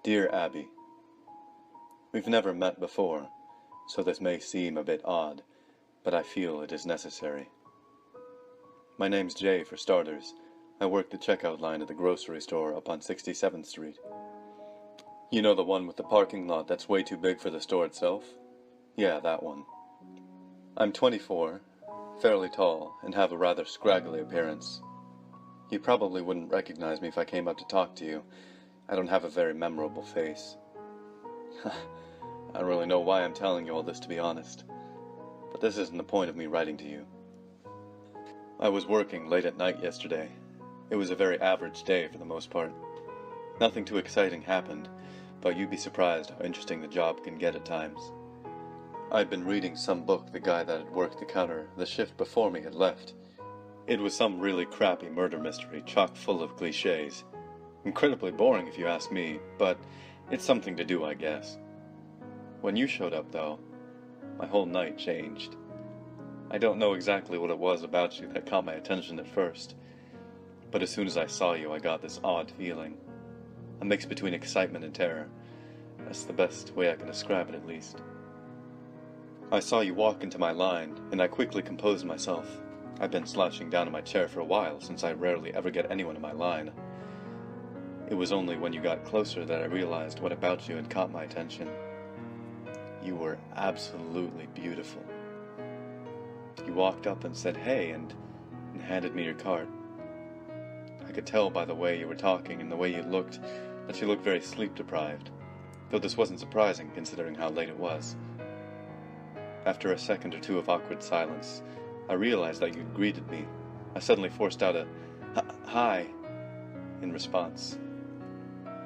Dear Abby, we've never met before, so this may seem a bit odd, but I feel it is necessary. My name's Jay, for starters. I work the checkout line at the grocery store up on 67th Street. You know the one with the parking lot that's way too big for the store itself? Yeah, that one. I'm 24, fairly tall, and have a rather scraggly appearance. You probably wouldn't recognize me if I came up to talk to you. I don't have a very memorable face. I don't really know why I'm telling you all this, to be honest. But this isn't the point of me writing to you. I was working late at night yesterday. It was a very average day for the most part. Nothing too exciting happened, but you'd be surprised how interesting the job can get at times. I'd been reading some book the guy that had worked the counter the shift before me had left. It was some really crappy murder mystery chock full of cliches. Incredibly boring if you ask me, but it's something to do, I guess. When you showed up, though, my whole night changed. I don't know exactly what it was about you that caught my attention at first, but as soon as I saw you, I got this odd feeling. A mix between excitement and terror. That's the best way I can describe it, at least. I saw you walk into my line, and I quickly composed myself. I've been slouching down in my chair for a while, since I rarely ever get anyone in my line. It was only when you got closer that I realized what about you had caught my attention. You were absolutely beautiful. You walked up and said, "Hey," and handed me your card. I could tell by the way you were talking and the way you looked that you looked very sleep-deprived, though this wasn't surprising considering how late it was. After a second or two of awkward silence, I realized that you'd greeted me. I suddenly forced out a "Hi" in response.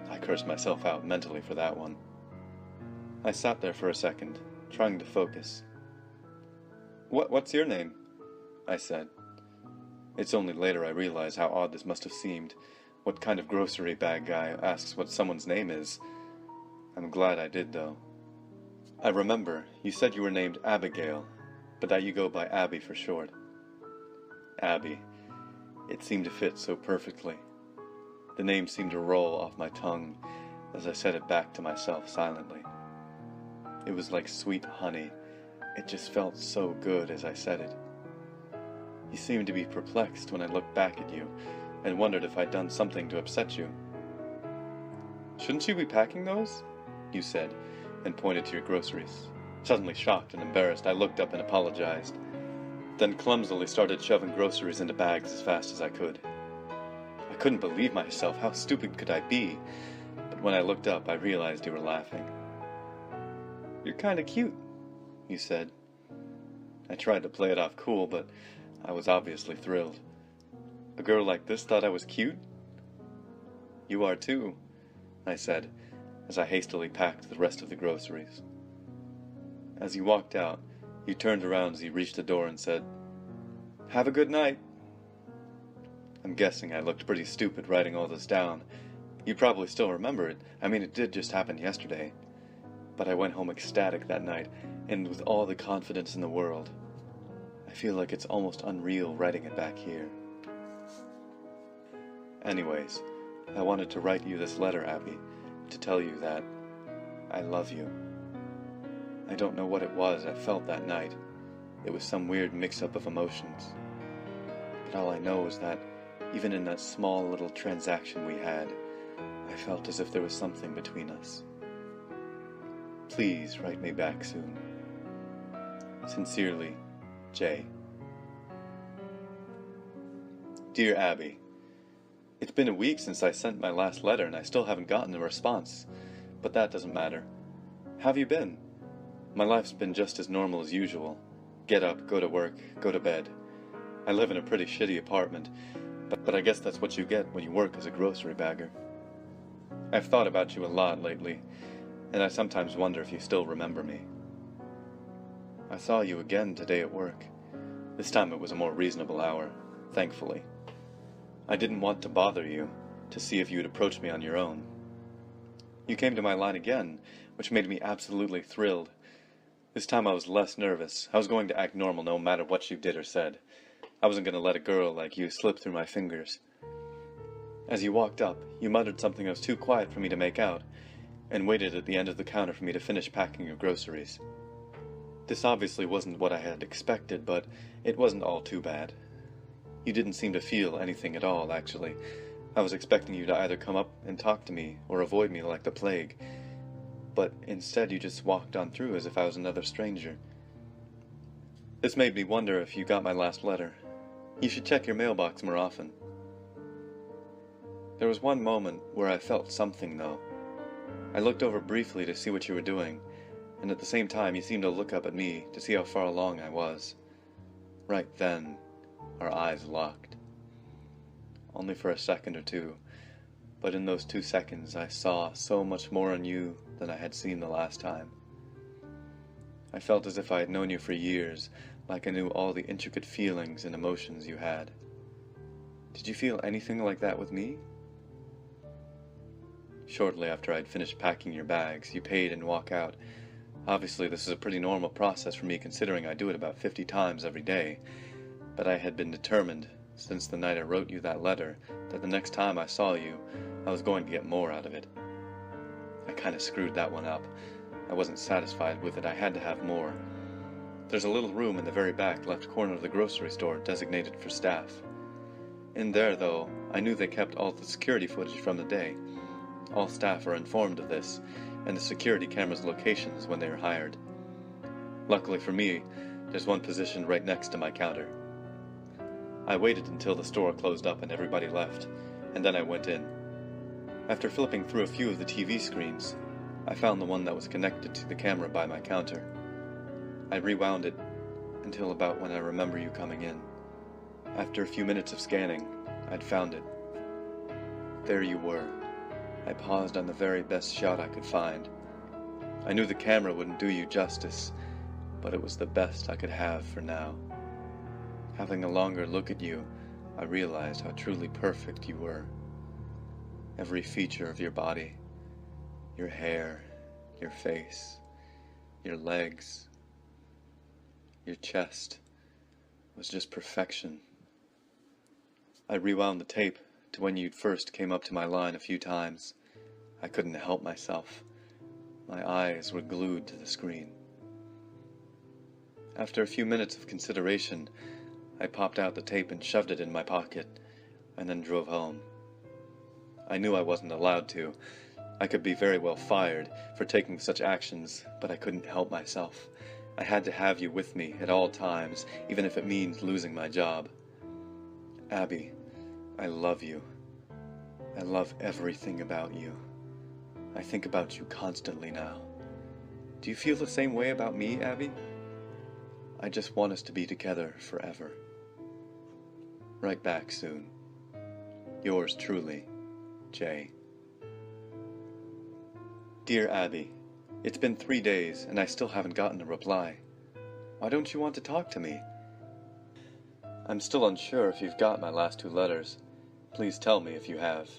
I cursed myself out mentally for that one. I sat there for a second, trying to focus. What's your name?" I said. It's only later I realized how odd this must have seemed. What kind of grocery bag guy asks what someone's name is? I'm glad I did, though. I remember you said you were named Abigail, but that you go by Abby for short. Abby. It seemed to fit so perfectly. The name seemed to roll off my tongue as I said it back to myself silently. It was like sweet honey. It just felt so good as I said it. You seemed to be perplexed when I looked back at you and wondered if I'd done something to upset you. "Shouldn't you be packing those?" you said, and pointed to your groceries. Suddenly shocked and embarrassed, I looked up and apologized, then clumsily started shoving groceries into bags as fast as I could. I couldn't believe myself. How stupid could I be? But when I looked up, I realized you were laughing. "You're kinda cute," you said. I tried to play it off cool, but I was obviously thrilled. A girl like this thought I was cute? "You are too," I said, as I hastily packed the rest of the groceries. As you walked out, you turned around as you reached the door and said, "Have a good night." I'm guessing I looked pretty stupid writing all this down. You probably still remember it. I mean, it did just happen yesterday. But I went home ecstatic that night, and with all the confidence in the world. I feel like it's almost unreal writing it back here. Anyways, I wanted to write you this letter, Abby, to tell you that I love you. I don't know what it was I felt that night. It was some weird mix-up of emotions. But all I know is that even in that small little transaction we had, I felt as if there was something between us. Please write me back soon. Sincerely, Jay. Dear Abby, it's been a week since I sent my last letter and I still haven't gotten a response, but that doesn't matter. How have you been? My life's been just as normal as usual. Get up, go to work, go to bed. I live in a pretty shitty apartment, but I guess that's what you get when you work as a grocery bagger. I've thought about you a lot lately, and I sometimes wonder if you still remember me. I saw you again today at work. This time it was a more reasonable hour, thankfully. I didn't want to bother you, to see if you'd approach me on your own. You came to my line again, which made me absolutely thrilled. This time I was less nervous. I was going to act normal no matter what you did or said. I wasn't going to let a girl like you slip through my fingers. As you walked up, you muttered something that was too quiet for me to make out, and waited at the end of the counter for me to finish packing your groceries. This obviously wasn't what I had expected, but it wasn't all too bad. You didn't seem to feel anything at all, actually. I was expecting you to either come up and talk to me or avoid me like the plague, but instead you just walked on through as if I was another stranger. This made me wonder if you got my last letter. You should check your mailbox more often. There was one moment where I felt something, though. I looked over briefly to see what you were doing, and at the same time you seemed to look up at me to see how far along I was. Right then, our eyes locked. Only for a second or two, but in those 2 seconds I saw so much more in you than I had seen the last time. I felt as if I had known you for years, like I knew all the intricate feelings and emotions you had. Did you feel anything like that with me? Shortly after I'd finished packing your bags, you paid and walked out. Obviously this is a pretty normal process for me considering I do it about 50 times every day, but I had been determined, since the night I wrote you that letter, that the next time I saw you, I was going to get more out of it. I kinda screwed that one up. I wasn't satisfied with it, I had to have more. There's a little room in the very back left corner of the grocery store designated for staff. In there, though, I knew they kept all the security footage from the day. All staff are informed of this, and the security cameras' locations when they are hired. Luckily for me, there's one positioned right next to my counter. I waited until the store closed up and everybody left, and then I went in. After flipping through a few of the TV screens, I found the one that was connected to the camera by my counter. I rewound it until about when I remember you coming in. After a few minutes of scanning, I'd found it. There you were. I paused on the very best shot I could find. I knew the camera wouldn't do you justice, but it was the best I could have for now. Having a longer look at you, I realized how truly perfect you were. Every feature of your body, your hair, your face, your legs, your chest, was just perfection. I rewound the tape to when you first came up to my line a few times. I couldn't help myself. My eyes were glued to the screen. After a few minutes of consideration, I popped out the tape and shoved it in my pocket, and then drove home. I knew I wasn't allowed to. I could be very well fired for taking such actions, but I couldn't help myself. I had to have you with me at all times, even if it means losing my job. Abby, I love you. I love everything about you. I think about you constantly now. Do you feel the same way about me, Abby? I just want us to be together forever. Right back soon. Yours truly, Jay. Dear Abby, it's been 3 days and I still haven't gotten a reply. Why don't you want to talk to me? I'm still unsure if you've got my last 2 letters. Please tell me if you have.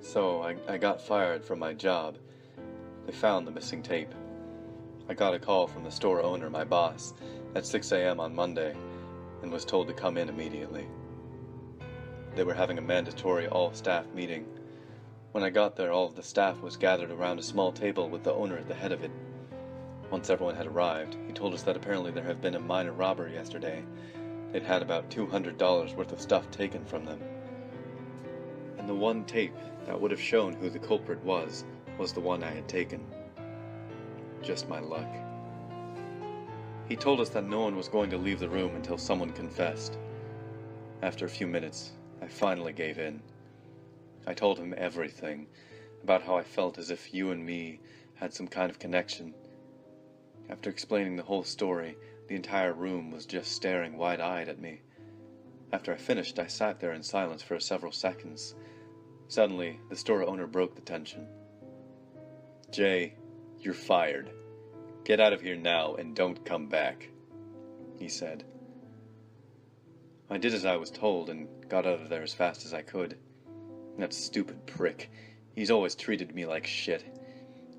So, I got fired from my job. They found the missing tape. I got a call from the store owner, my boss, at 6 a.m. on Monday, and was told to come in immediately. They were having a mandatory all-staff meeting. When I got there, all of the staff was gathered around a small table with the owner at the head of it. Once everyone had arrived, he told us that apparently there had been a minor robbery yesterday. They'd had about $200 worth of stuff taken from them. And the one tape that would have shown who the culprit was the one I had taken. Just my luck. He told us that no one was going to leave the room until someone confessed. After a few minutes, I finally gave in. I told him everything, about how I felt as if you and me had some kind of connection. After explaining the whole story, the entire room was just staring wide-eyed at me. After I finished, I sat there in silence for several seconds. Suddenly, the store owner broke the tension. Jay, you're fired. Get out of here now and don't come back, he said. I did as I was told and got out of there as fast as I could. That stupid prick. He's always treated me like shit.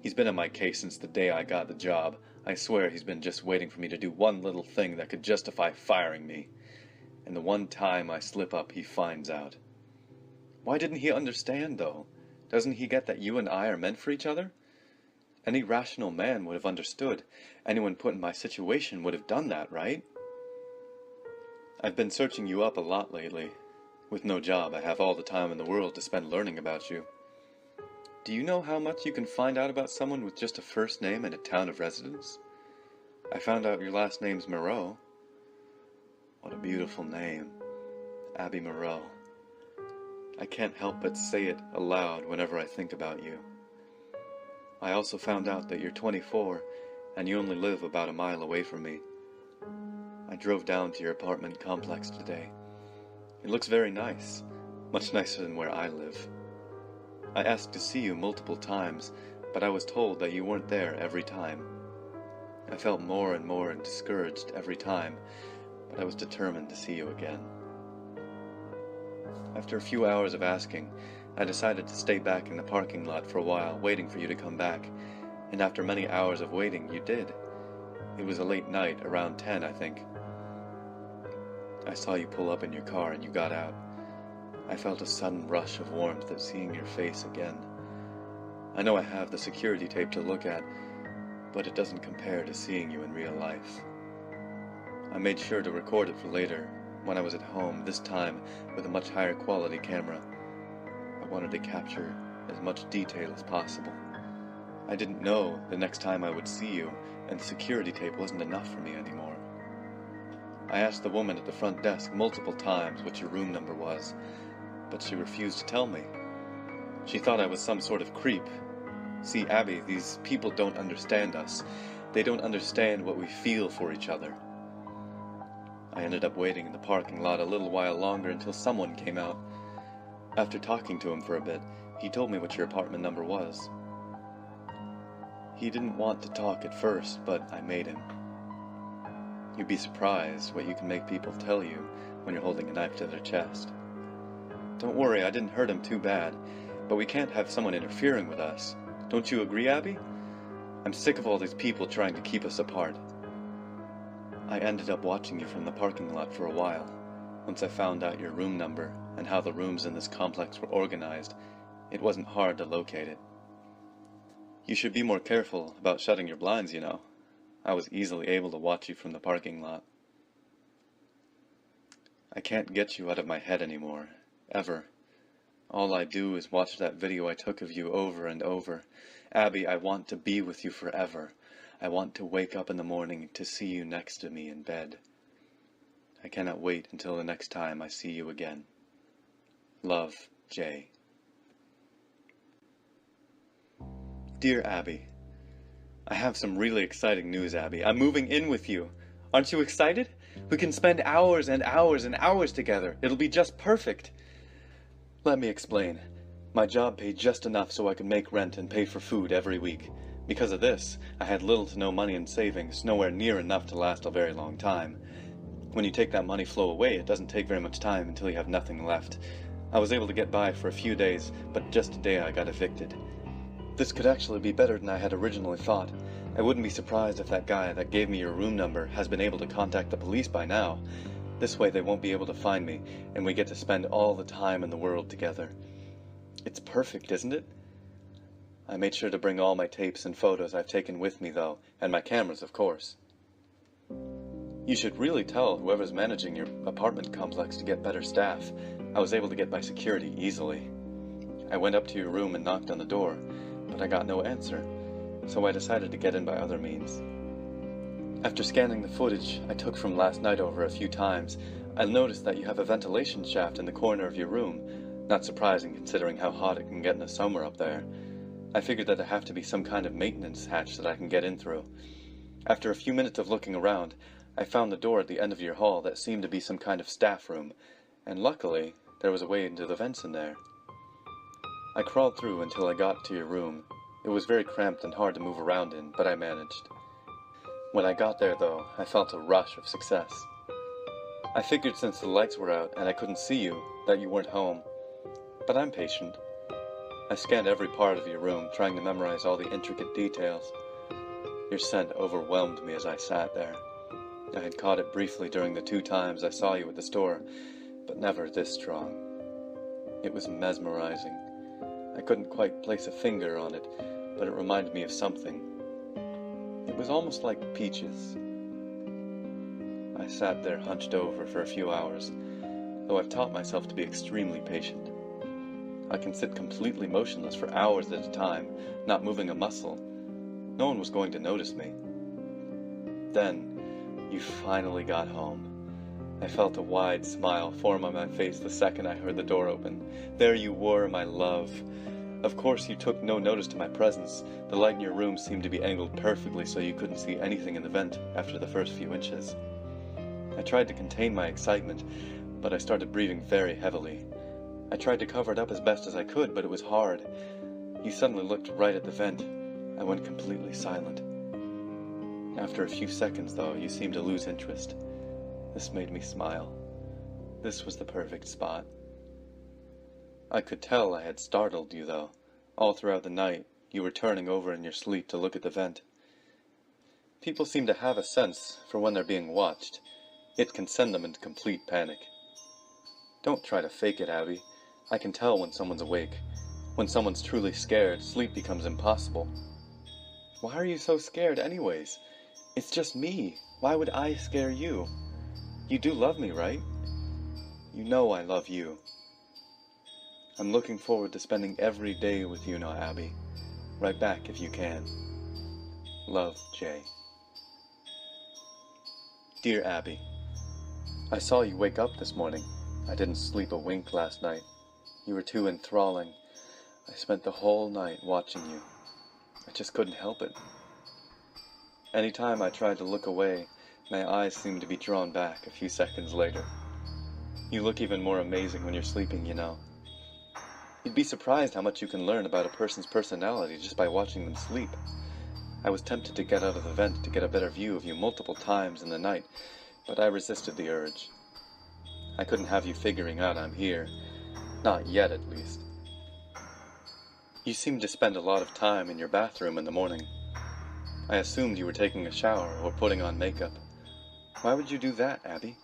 He's been on my case since the day I got the job. I swear he's been just waiting for me to do one little thing that could justify firing me. And the one time I slip up, he finds out. Why didn't he understand, though? Doesn't he get that you and I are meant for each other? Any rational man would have understood. Anyone put in my situation would have done that, right? I've been searching you up a lot lately. With no job, I have all the time in the world to spend learning about you. Do you know how much you can find out about someone with just a first name and a town of residence? I found out your last name's Moreau. What a beautiful name. Abby Moreau. I can't help but say it aloud whenever I think about you. I also found out that you're 24 and you only live about a mile away from me. I drove down to your apartment complex today. It looks very nice, much nicer than where I live. I asked to see you multiple times, but I was told that you weren't there every time. I felt more and more discouraged every time, but I was determined to see you again. After a few hours of asking, I decided to stay back in the parking lot for a while, waiting for you to come back, and after many hours of waiting, you did. It was a late night, around 10, I think. I saw you pull up in your car and you got out. I felt a sudden rush of warmth at seeing your face again. I know I have the security tape to look at, but it doesn't compare to seeing you in real life. I made sure to record it for later, when I was at home, this time with a much higher quality camera. I wanted to capture as much detail as possible. I didn't know the next time I would see you, and the security tape wasn't enough for me anymore. I asked the woman at the front desk multiple times what your room number was, but she refused to tell me. She thought I was some sort of creep. See, Abby, these people don't understand us. They don't understand what we feel for each other. I ended up waiting in the parking lot a little while longer until someone came out. After talking to him for a bit, he told me what your apartment number was. He didn't want to talk at first, but I made him. You'd be surprised what you can make people tell you when you're holding a knife to their chest. Don't worry, I didn't hurt him too bad, but we can't have someone interfering with us. Don't you agree, Abby? I'm sick of all these people trying to keep us apart. I ended up watching you from the parking lot for a while. Once I found out your room number and how the rooms in this complex were organized, it wasn't hard to locate it. You should be more careful about shutting your blinds, you know. I was easily able to watch you from the parking lot. I can't get you out of my head anymore, ever. All I do is watch that video I took of you over and over. Abby, I want to be with you forever. I want to wake up in the morning to see you next to me in bed. I cannot wait until the next time I see you again. Love, Jay. Dear Abby, I have some really exciting news, Abby. I'm moving in with you. Aren't you excited? We can spend hours and hours and hours together. It'll be just perfect. Let me explain. My job paid just enough so I could make rent and pay for food every week. Because of this, I had little to no money in savings, nowhere near enough to last a very long time. When you take that money flow away, it doesn't take very much time until you have nothing left. I was able to get by for a few days, but just today I got evicted. This could actually be better than I had originally thought. I wouldn't be surprised if that guy that gave me your room number has been able to contact the police by now. This way they won't be able to find me, and we get to spend all the time in the world together. It's perfect, isn't it? I made sure to bring all my tapes and photos I've taken with me, though, and my cameras, of course. You should really tell whoever's managing your apartment complex to get better staff. I was able to get by security easily. I went up to your room and knocked on the door, but I got no answer, so I decided to get in by other means. After scanning the footage I took from last night over a few times, I noticed that you have a ventilation shaft in the corner of your room. Not surprising considering how hot it can get in the summer up there. I figured that there have to be some kind of maintenance hatch that I can get in through. After a few minutes of looking around, I found the door at the end of your hall that seemed to be some kind of staff room, and luckily, there was a way into the vents in there. I crawled through until I got to your room. It was very cramped and hard to move around in, but I managed. When I got there, though, I felt a rush of success. I figured since the lights were out and I couldn't see you, that you weren't home. But I'm patient. I scanned every part of your room, trying to memorize all the intricate details. Your scent overwhelmed me as I sat there. I had caught it briefly during the 2 times I saw you at the store, but never this strong. It was mesmerizing. I couldn't quite place a finger on it, but it reminded me of something. It was almost like peaches. I sat there hunched over for a few hours, though I've taught myself to be extremely patient. I can sit completely motionless for hours at a time, not moving a muscle. No one was going to notice me. Then, you finally got home. I felt a wide smile form on my face the second I heard the door open. There you were, my love. Of course, you took no notice to my presence. The light in your room seemed to be angled perfectly so you couldn't see anything in the vent after the first few inches. I tried to contain my excitement, but I started breathing very heavily. I tried to cover it up as best as I could, but it was hard. You suddenly looked right at the vent. I went completely silent. After a few seconds, though, you seemed to lose interest. This made me smile. This was the perfect spot. I could tell I had startled you, though. All throughout the night, you were turning over in your sleep to look at the vent. People seem to have a sense for when they're being watched. It can send them into complete panic. Don't try to fake it, Abby. I can tell when someone's awake. When someone's truly scared, sleep becomes impossible. Why are you so scared anyways? It's just me. Why would I scare you? You do love me, right? You know I love you. I'm looking forward to spending every day with you now, Abby. Write back if you can. Love, Jay. Dear Abby, I saw you wake up this morning. I didn't sleep a wink last night. You were too enthralling. I spent the whole night watching you. I just couldn't help it. Anytime I tried to look away, my eyes seemed to be drawn back a few seconds later. You look even more amazing when you're sleeping, you know. You'd be surprised how much you can learn about a person's personality just by watching them sleep. I was tempted to get out of the vent to get a better view of you multiple times in the night, but I resisted the urge. I couldn't have you figuring out I'm here. Not yet, at least. You seemed to spend a lot of time in your bathroom in the morning. I assumed you were taking a shower or putting on makeup. Why would you do that, Abby?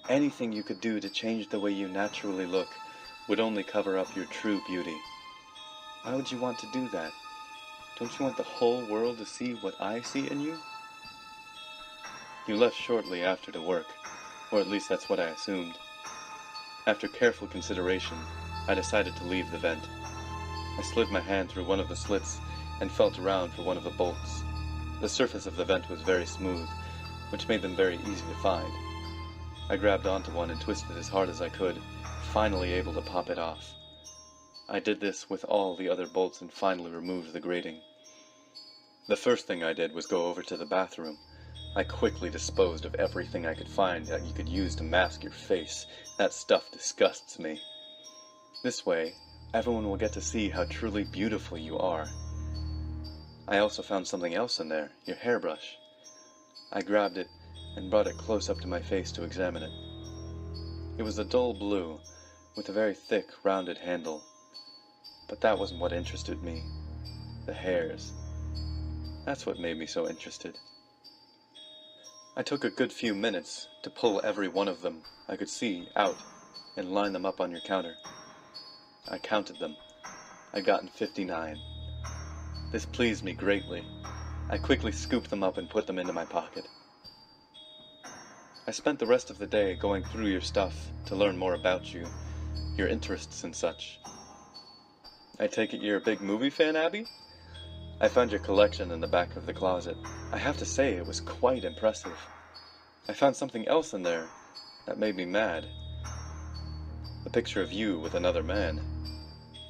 Anything you could do to change the way you naturally look would only cover up your true beauty. Why would you want to do that? Don't you want the whole world to see what I see in you? You left shortly after to work, or at least that's what I assumed. After careful consideration, I decided to leave the vent. I slid my hand through one of the slits and felt around for one of the bolts. The surface of the vent was very smooth, which made them very easy to find. I grabbed onto one and twisted as hard as I could, finally able to pop it off. I did this with all the other bolts and finally removed the grating. The first thing I did was go over to the bathroom. I quickly disposed of everything I could find that you could use to mask your face. That stuff disgusts me. This way, everyone will get to see how truly beautiful you are. I also found something else in there, your hairbrush. I grabbed it and brought it close up to my face to examine it. It was a dull blue, with a very thick, rounded handle. But that wasn't what interested me. The hairs. That's what made me so interested. I took a good few minutes to pull every one of them I could see out and line them up on your counter. I counted them. I'd gotten 59. This pleased me greatly. I quickly scooped them up and put them into my pocket. I spent the rest of the day going through your stuff to learn more about you, your interests and such. I take it you're a big movie fan, Abby? I found your collection in the back of the closet. I have to say it was quite impressive. I found something else in there that made me mad. The picture of you with another man.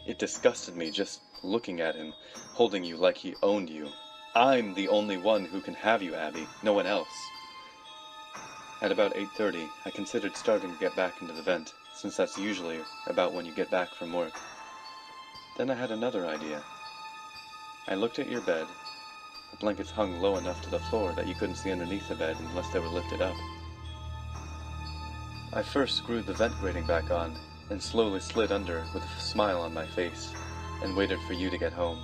It disgusted me just looking at him, holding you like he owned you. I'm the only one who can have you, Abby, no one else. At about 8:30, I considered starting to get back into the vent, since that's usually about when you get back from work. Then I had another idea. I looked at your bed. The blankets hung low enough to the floor that you couldn't see underneath the bed unless they were lifted up. I first screwed the vent grating back on, and slowly slid under with a smile on my face, and waited for you to get home.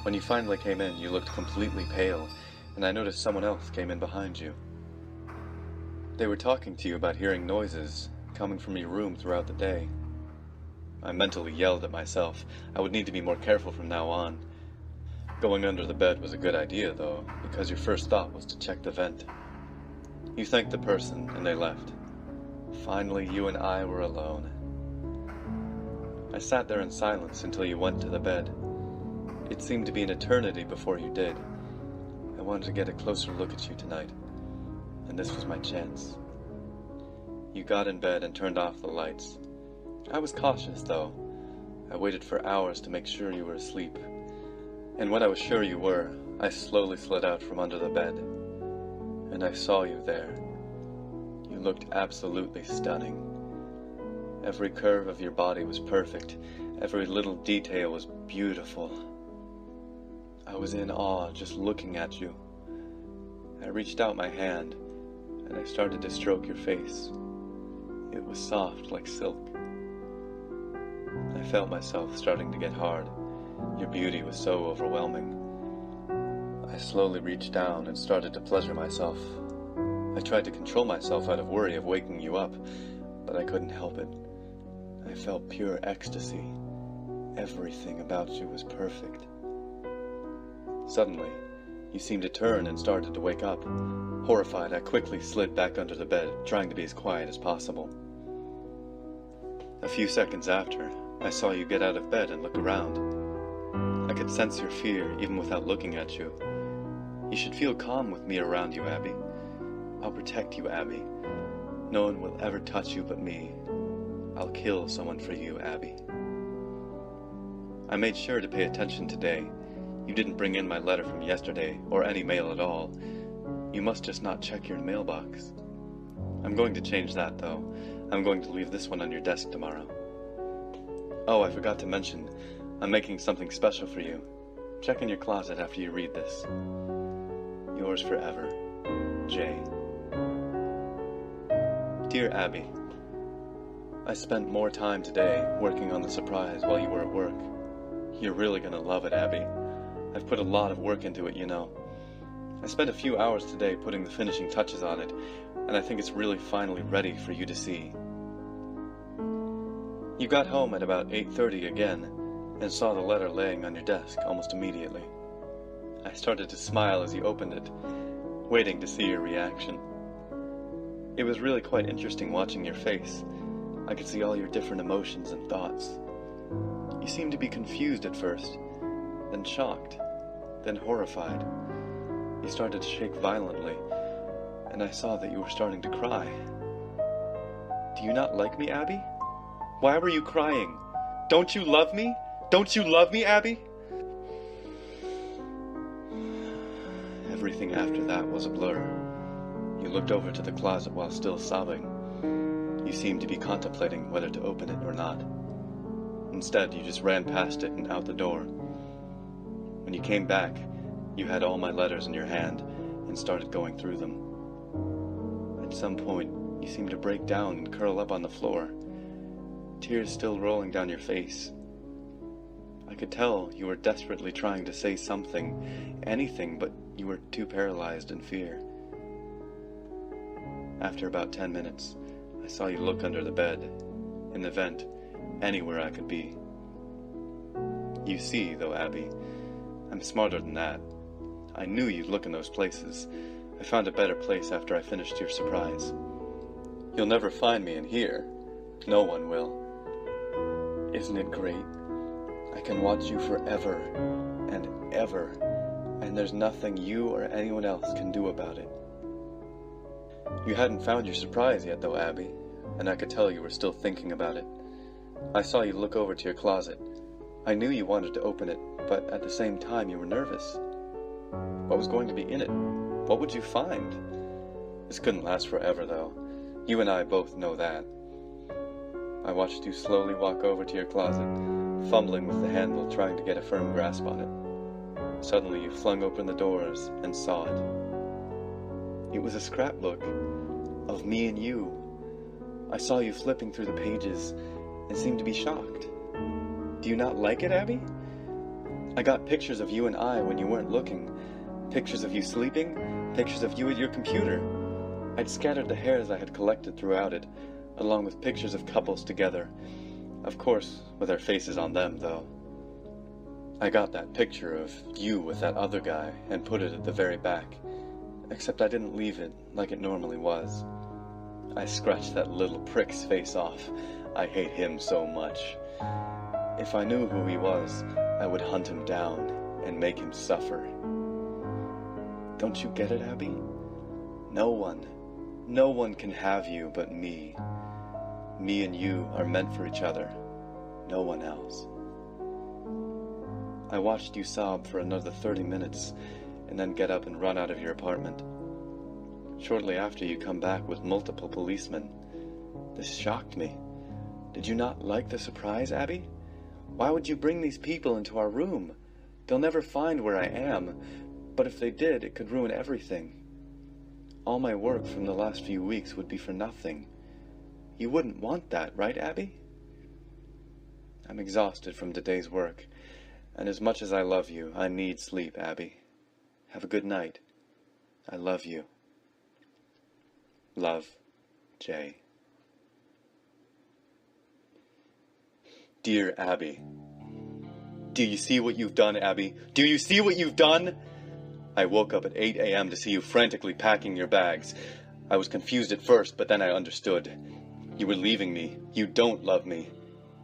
When you finally came in, you looked completely pale, and I noticed someone else came in behind you. They were talking to you about hearing noises coming from your room throughout the day. I mentally yelled at myself. I would need to be more careful from now on. Going under the bed was a good idea, though, because your first thought was to check the vent. You thanked the person, and they left. Finally, you and I were alone. I sat there in silence until you went to the bed. It seemed to be an eternity before you did. I wanted to get a closer look at you tonight, and this was my chance. You got in bed and turned off the lights. I was cautious, though. I waited for hours to make sure you were asleep. And when I was sure you were, I slowly slid out from under the bed. And I saw you there. You looked absolutely stunning. Every curve of your body was perfect. Every little detail was beautiful. I was in awe just looking at you. I reached out my hand, and I started to stroke your face. It was soft like silk. I felt myself starting to get hard. Your beauty was so overwhelming. I slowly reached down and started to pleasure myself. I tried to control myself out of worry of waking you up, but I couldn't help it. I felt pure ecstasy. Everything about you was perfect. Suddenly, you seemed to turn and started to wake up. Horrified, I quickly slid back under the bed, trying to be as quiet as possible. A few seconds after, I saw you get out of bed and look around. I could sense your fear even without looking at you. You should feel calm with me around you, Abby. I'll protect you, Abby. No one will ever touch you but me. I'll kill someone for you, Abby. I made sure to pay attention today. You didn't bring in my letter from yesterday, or any mail at all. You must just not check your mailbox. I'm going to change that, though. I'm going to leave this one on your desk tomorrow. Oh, I forgot to mention, I'm making something special for you. Check in your closet after you read this. Yours forever, Jay. Dear Abby, I spent more time today working on the surprise while you were at work. You're really gonna love it, Abby. I've put a lot of work into it, you know. I spent a few hours today putting the finishing touches on it, and I think it's really finally ready for you to see. You got home at about 8:30 again, and saw the letter laying on your desk almost immediately. I started to smile as you opened it, waiting to see your reaction. It was really quite interesting watching your face. I could see all your different emotions and thoughts. You seemed to be confused at first, then shocked, then horrified. You started to shake violently, and I saw that you were starting to cry. Do you not like me, Abby? Why were you crying? Don't you love me? Don't you love me, Abby? Everything after that was a blur. You looked over to the closet while still sobbing. You seemed to be contemplating whether to open it or not. Instead, you just ran past it and out the door. When you came back, you had all my letters in your hand and started going through them. At some point, you seemed to break down and curl up on the floor, tears still rolling down your face. I could tell you were desperately trying to say something, anything, but you were too paralyzed in fear. After about 10 minutes, I saw you look under the bed, in the vent, anywhere I could be. You see, though, Abby, I'm smarter than that. I knew you'd look in those places. I found a better place after I finished your surprise. You'll never find me in here. No one will. Isn't it great? I can watch you forever and ever, and there's nothing you or anyone else can do about it. You hadn't found your surprise yet, though, Abby, and I could tell you were still thinking about it. I saw you look over to your closet. I knew you wanted to open it, but at the same time you were nervous. What was going to be in it? What would you find? This couldn't last forever, though. You and I both know that. I watched you slowly walk over to your closet, fumbling with the handle, trying to get a firm grasp on it. Suddenly you flung open the doors and saw it. It was a scrapbook of me and you. I saw you flipping through the pages and seemed to be shocked. Do you not like it, Abby? I got pictures of you and I when you weren't looking. Pictures of you sleeping, pictures of you at your computer. I'd scattered the hairs I had collected throughout it, along with pictures of couples together. Of course, with our faces on them, though. I got that picture of you with that other guy and put it at the very back, except I didn't leave it like it normally was. I scratched that little prick's face off. I hate him so much. If I knew who he was, I would hunt him down and make him suffer. Don't you get it, Abby? No one can have you but me. Me and you are meant for each other, no one else. I watched you sob for another 30 minutes and then get up and run out of your apartment. Shortly after, you come back with multiple policemen. This shocked me. Did you not like the surprise, Abby? Why would you bring these people into our room? They'll never find where I am, but if they did, it could ruin everything. All my work from the last few weeks would be for nothing. You wouldn't want that, right, Abby? I'm exhausted from today's work, and as much as I love you, I need sleep, Abby. Have a good night. I love you. Love, Jay. Dear Abby. Do you see what you've done, Abby? Do you see what you've done? I woke up at 8 a.m. to see you frantically packing your bags. I was confused at first, but then I understood. You were leaving me. You don't love me.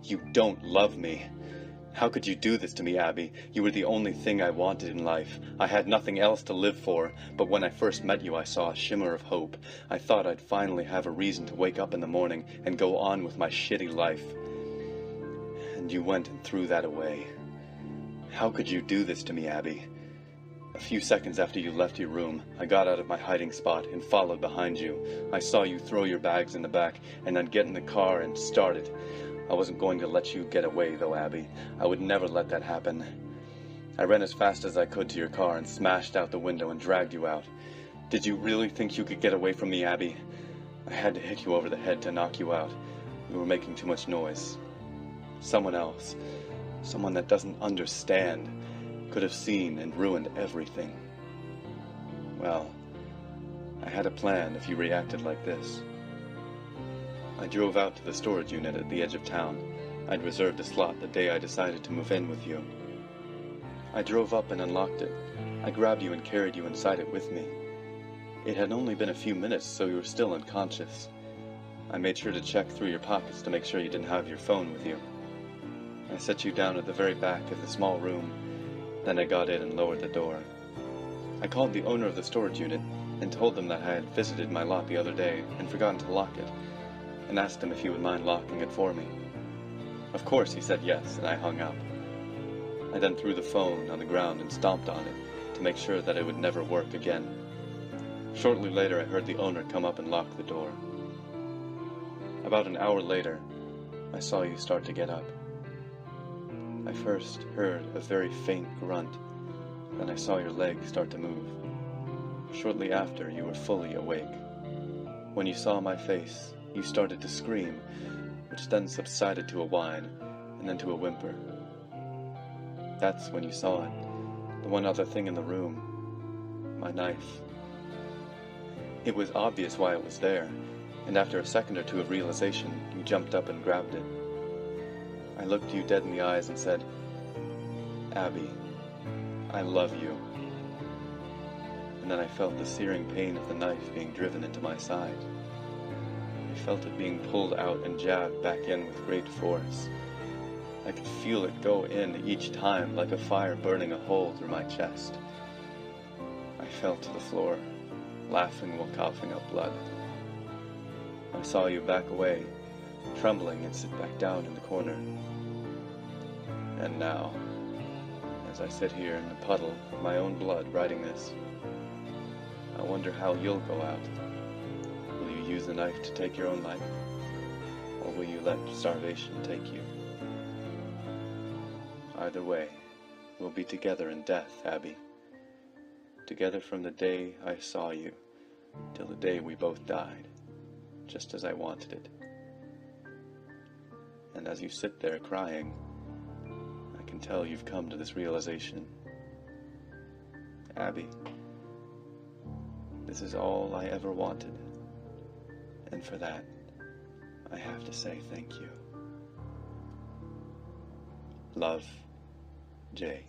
You don't love me. How could you do this to me, Abby? You were the only thing I wanted in life. I had nothing else to live for, but when I first met you, I saw a shimmer of hope. I thought I'd finally have a reason to wake up in the morning and go on with my shitty life. And you went and threw that away. How could you do this to me, Abby? A few seconds after you left your room, I got out of my hiding spot and followed behind you. I saw you throw your bags in the back and then get in the car and start it. I wasn't going to let you get away, though, Abby. I would never let that happen. I ran as fast as I could to your car and smashed out the window and dragged you out. Did you really think you could get away from me, Abby? I had to hit you over the head to knock you out. You were making too much noise. Someone else, someone that doesn't understand, could have seen and ruined everything. Well, I had a plan if you reacted like this. I drove out to the storage unit at the edge of town. I'd reserved a slot the day I decided to move in with you. I drove up and unlocked it. I grabbed you and carried you inside it with me. It had only been a few minutes, so you were still unconscious. I made sure to check through your pockets to make sure you didn't have your phone with you. I set you down at the very back of the small room. Then I got in and lowered the door. I called the owner of the storage unit and told them that I had visited my lot the other day and forgotten to lock it, and asked him if he would mind locking it for me. Of course he said yes, and I hung up. I then threw the phone on the ground and stomped on it to make sure that it would never work again. Shortly later, I heard the owner come up and lock the door. About an hour later, I saw you start to get up. I first heard a very faint grunt, then I saw your legs start to move. Shortly after, you were fully awake. When you saw my face, you started to scream, which then subsided to a whine, and then to a whimper. That's when you saw it, the one other thing in the room, my knife. It was obvious why it was there, and after a second or two of realization, you jumped up and grabbed it. I looked you dead in the eyes and said, Abby, I love you. And then I felt the searing pain of the knife being driven into my side. I felt it being pulled out and jabbed back in with great force. I could feel it go in each time like a fire burning a hole through my chest. I fell to the floor, laughing while coughing up blood. I saw you back away, trembling, and sit back down in the corner. And now, as I sit here in the puddle of my own blood writing this, I wonder how you'll go out. Will you use the knife to take your own life, or will you let starvation take you? Either way, we'll be together in death, Abby. Together from the day I saw you till the day we both died, just as I wanted it. And as you sit there crying, I can tell you've come to this realization. Abby, this is all I ever wanted, and for that, I have to say thank you. Love, Jay.